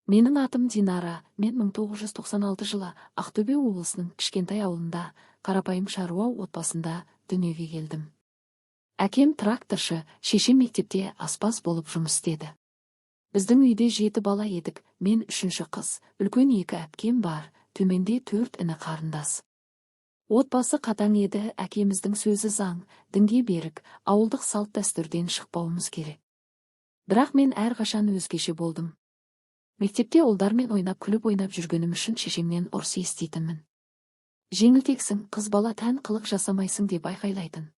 Менің атым Динара, мен 1996 жылы Ақтөбе облысының кішкентай ауылында, қарапайым шаруа отбасында дүниеге келдім. Әкем тракторшы, шешем мектепте аспаз болып жұмыс істеді. Біздің үйде 7 бала едік, мен 3-ші қыз, үлкен 2 әпкем бар, төменде 4 іні қарындас. Отбасы қатаң еді, әкеміздің сөзі заң, дінге берік, ауылдық салт дәстүрден шықпауымыз керек. Бірақ мен әрқашан өзгеше болдым. Мектепте ұлдармен ойнап күліп ойнап жүргенім үшін шешемнен ұрыс еститінмін. Жеңілтексің, қыз бала тән қылық жасамайсың деп айқайлайтын.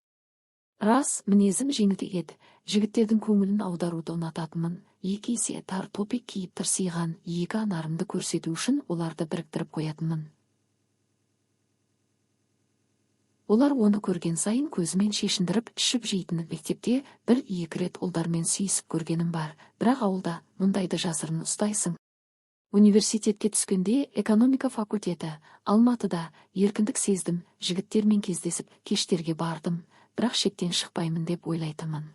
Рас, мінезім жеңілтек еді, жігіттердің көңілін аударуды ұнататынмын, 2 есе тар топик киіп тырсиған 2 анарымды көрсету үшін оларды біріктіріп қоятынмын. Олар оны көрген сайын көзімен шешіндіріп ішіп жейтіні. Мектепте 1-2 рет ұлдармен сүйісіп көргенім бар, бірақ ауылда мұндайды жасырын ұстайсың. Университетке түскенде экономика факультеті, Алматыда еркіндік сездім, жігіттермен кездесіп, кештерге бардым, бірақ шектен шықпаймын деп ойлайтынмын.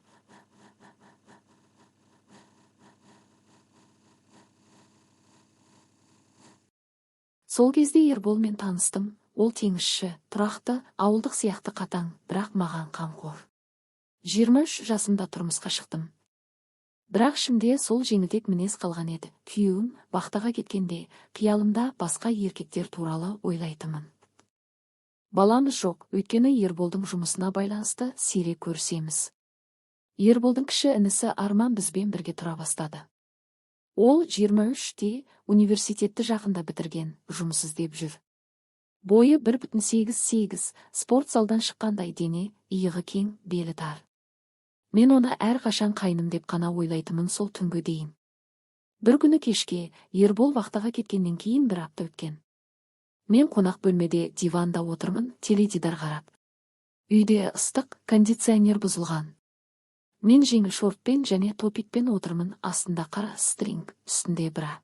Сол кезде Ерболмен таныстым. Ол теңізші, тұрақты, ауылдық сияқты қатаң, бірақ маған қамқор. 23 жасымда тұрмысқа шықтым. Бірақ ішімде сол жеңілтек мінез қалған еді. Күйеуім бақтаға кеткенде, қиялымда басқа еркектер туралы ойлайтынмын. Баламыз жоқ, өйткені Ерболдың жұмысына байланысты сирек көрісеміз. Ерболдың кіші інісі Арман бізбен бірге тұра бастады. Ол 23-те университетті жақында бітірген, жұмыс іздеп жүр. Бойы 1,88, спорт залдан шыққандай дене, иығы кең, белі тар. Мен оны әрқашан қайным деп қана ойлайтынмын сол түнге дейін. Бір күні кешке, Ербол вақтаға кеткеннен кейін 1 апта өткен. Мен қонақ бөлмеде диванда отырмын, теледидар қарап. Үйде ыстық, кондиционер бұзылған. Мен жеңіл шортпен және топикпен отырмын, астында қара стринг, үстінде бра.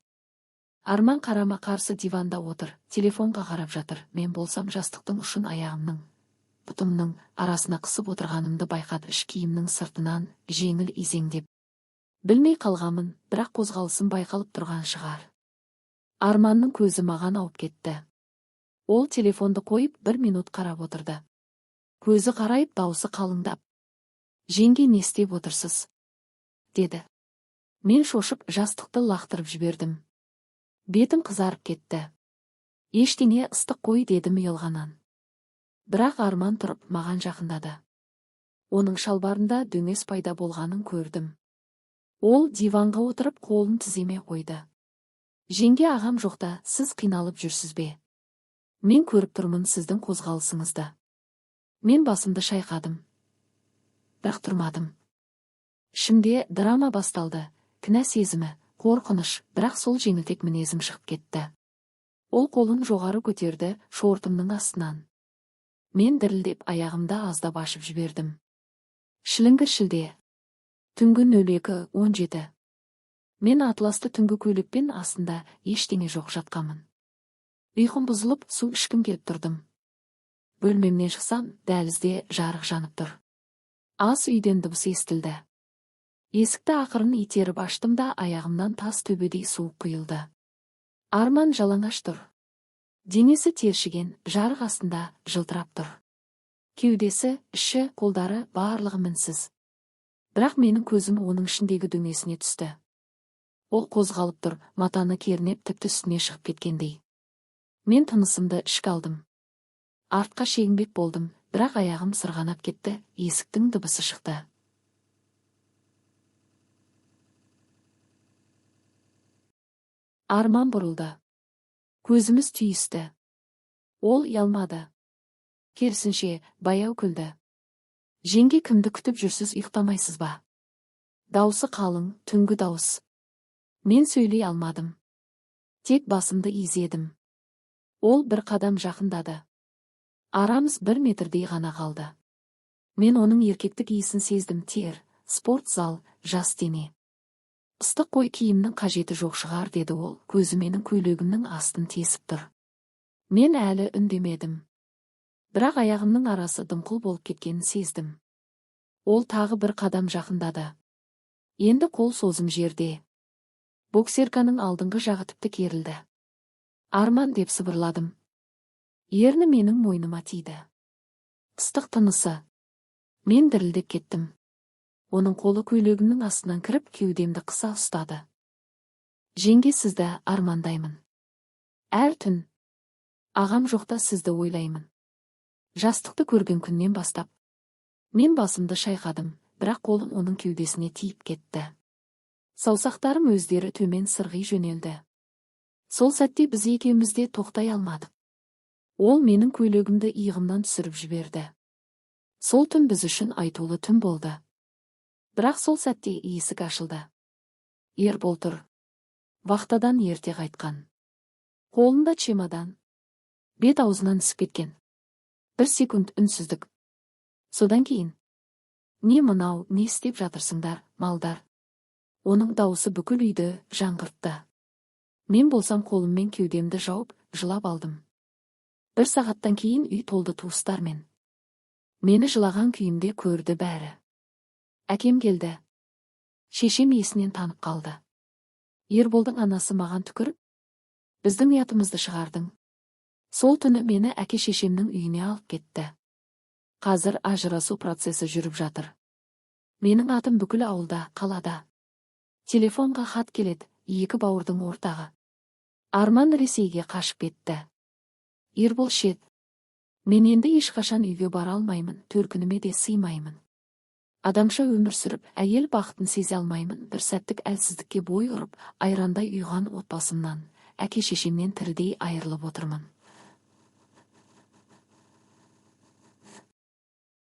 Арман қарама қарсы диванда отыр, телефонға қарап жатыр. Мен болсам жастықтың ұшын аяғымның, бұтымның арасына қысып отырғанымды байқады. Іш киімнің сыртынан жеңіл изеңдеп. Білмей қалғамын, бірақ қозғалысым байқалып тұрған шығар. Арманның көзі маған ауып кетті. Ол телефонды қойып 1 минут қарап отырды. Көзі қарайып, дауысы қалыңдап. Жеңге, не істеп отырсыз? Деді. Мен шошып жастықты лақтырып жібердім. Бетім қызарып кетті. Ештеңе, ыстық қой, дедім ұялғанан. Бірақ Арман тұрып маған жақындады. Оның шалбарында дөңес пайда болғанын көрдім. Ол диванға отырып қолын тіземе қойды. Жеңге, ағам жоқта, сіз қиналып жүрсіз бе? Мен көріп тұрмын сіздің қозғалысыңызды. Мен басымды шайқадым. Бірақ тұрмадым. Ішімде драма басталды, кінә сезімі, қорқыныш, бірақ сол жеңілтек мінезім шығып кетті. Ол қолын жоғары көтерді, шортымның астынан. Мен дірілдеп аяғымда аздап ашып жібердім. Шіліңгір шілде. Түнгі 02:17. Мен атласты түнгі көйлекпен, астында ештеңе жоқ жатқамын. Ұйқым бұзылып, су ішкім келіп тұрдым. Бөлмемнен шықсам, дәлізде жарық жанып тұр. Ас үйден дыбыс естілді. Есікті ақырын итеріп аштым да, аяғымнан тас төбедей суық құйылды. Арман жалаңаш тұр. Денесі тершіген, жарық астында жылтырап тұр. Кеудесі, іші, қолдары барлығы мінсіз. Бірақ менің көзім оның ішіндегі дөңесіне түсті. Ол қозғалып тұр, матаны кернеп тіпті үстіне шығып кеткендей. Мен тынысымды ішке алдым. Артқа шегінбек болдым, бірақ аяғым сырғанап кетті, есіктің дыбысы шықты. Арман бұрылды. Көзіміз түйісті. Ол ұялмады. Керісінше, баяу күлді. Жеңге, кімді күтіп жүрсіз, ұйықтамайсыз ба? Даусы қалың, түнгі дауыс. Мен сөйлей алмадым. Тек басымды изедім. Ол 1 қадам жақындады. Арамыз 1 метрдей ғана қалды. Мен оның еркектік иісін сездім. Тер, спорт зал, жас дене. Ыстық қой, киімнің қажеті жоқ шығар, деді ол. Көзі менің көйлегімнің астын тесіп тұр. Мен әлі үндемедім. Бірақ аяғымның арасы дымқыл болып кеткенін сездім. Ол тағы 1 қадам жақындады. Енді қол созым жерде. Боксерканың алдыңғы жағы тіпті керілді. Арман деп сыбырладым. Ерні менің мойныма тиді. Ыстық тынысы. Мен дірілдеп кеттім. Оның қолы көйлегімнің астынан кіріп, кеудемді қыса ұстады. Жеңге, сізді армандаймын. Әр түн. Ағам жоқта сізді ойлаймын. Жастықты көрген күннен бастап. Мен басымды шайқадым, бірақ қолым оның кеудесіне тиіп кетті. Саусақтарым өздері төмен сырғи жөнелді. Сол сәтте біз екеуміз де тоқтай алмадық. Ол менің көйлегімді иығымнан түсіріп жіберді. Сол түн біз үшін айтулы түн болды. Бірақ сол сәтте есік ашылды. Ербол тұр. Вахтадан ерте қайтқан. Қолында чемодан. Бет аузынан ісіп кеткен. Бір секунд үнсіздік. Содан кейін. Не мынау, не істеп жатырсыңдар, малдар? Оның дауысы бүкіл үйді жаңғыртты. Мен болсам қолыммен кеудемді жауып, жылап алдым. Бір сағаттан кейін үй толды туыстармен. Мені жылаған күйімде көрді бәрі. Әкем келді. Шешем есінен танып қалды. Ерболдың анасы маған түкіріп, біздің ұятымызды шығардың. Сол түні мені әке шешемнің үйіне алып кетті. Қазір ажырасу процесі жүріп жатыр. Менің атым бүкіл ауылда, қалада. Телефонға хат келеді, екі бауырдың ортағы. Арман Ресейге қашып кетті. Ербол шет. Мен енді ешқашан үйге бара алмаймын, төркініме де сыймаймын. Адамша өмір сүріп, әйел бақытын сезе алмаймын. Бір сәттік әлсіздікке бой ұрып, айрандай ұйған отбасымнан, әке шешемнен тірідей айырылып отырмын.